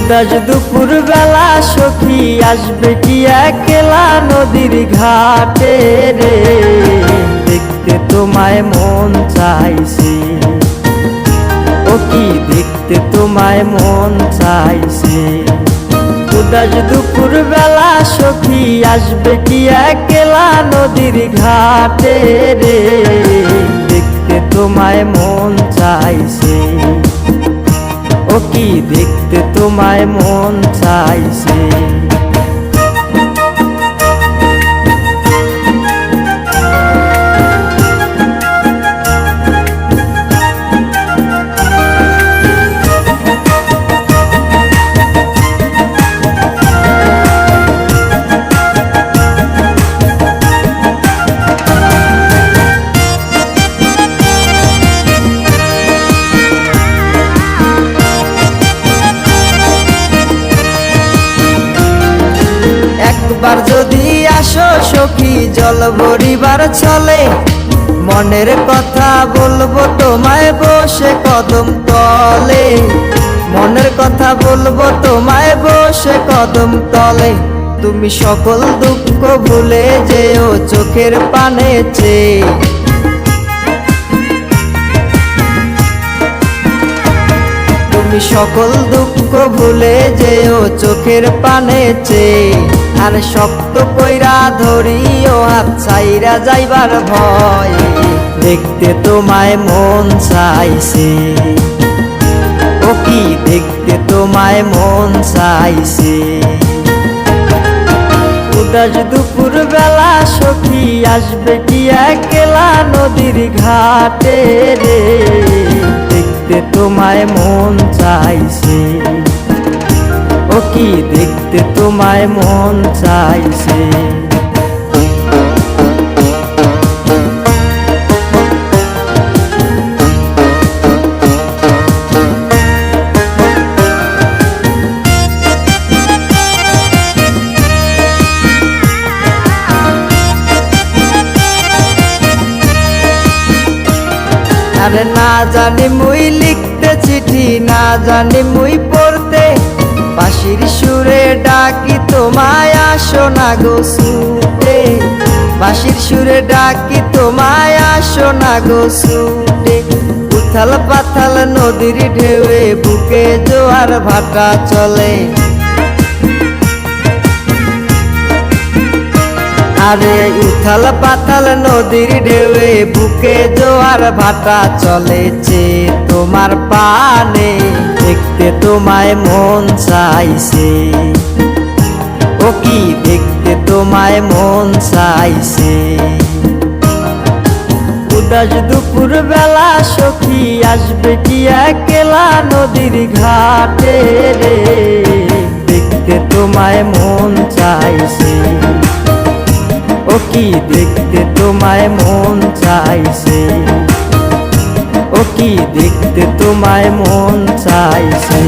উদাস দুপুর বেলা সখী আসবে কি একলা নদীর ঘাটে রে, দেখতে তোমায় মন চাইছে। ও কি দেখতে তোমায় মন চাইছে। উদাস দুপুর বেলা সখী আসবে কি একলা নদীর ঘাটে রে, দেখতে তোমায় মন চাইছে। ও কি দেখতে তোমায় মন চাইছে। একবার যদি আসো সখী জল ভরিবার ছলে, মনের কথা বলবো তোমায় বসে কদম তলে। মনের কথা বলবো তোমায় বসে কদম তলে। তুমি সকল দুঃখ ভুলে যেও চোখের পানে চেয়ে। তুমি সকল দুঃখ ভুলে যেও চোখের পানে চেয়ে। আর শক্ত কইরা ধরিও হাত ছাইরা যাইবার ভয়, দেখতে তোমায় মন চাইছে। ও কি দেখতে তোমায় মন চাইছে। উদাস দুপুর বেলা সখী আসবে কি একলা নদীর ঘাটে রে, দেখতে তোমায় মন চাইছে। ও কি দেখতে তোমায় মন চাইছে। আরে না জানি মুই লিখতে চিঠি, না জানি মুই পড়তে, বাঁশির সুরে ডাকি তোমায় আসো না গো ছুটে। বাঁশির সুরে ডাকি তোমায় আসো না গো ছুটে। উথাল পাথাল নদীর ঢেউয়ে বুকে জোয়ার ভাটা চলে। আরে উথাল পাথাল নদীর ঢেউয়ে বুকে জোয়ার ভাটা চলেছে তোমার পানে, দেখতে তোমায় মন চাইছে। ও কি দেখতে তোমায় মন চাইছে। উদাস দুপুর বেলা সখী আসবে কি একলা নদীর ঘাটে রে, দেখতে তোমায় মন চাইছে। ও কি দেখতে তোমায় মন চাইছে। ও কি দেখতে তোমায় মন চাইছে।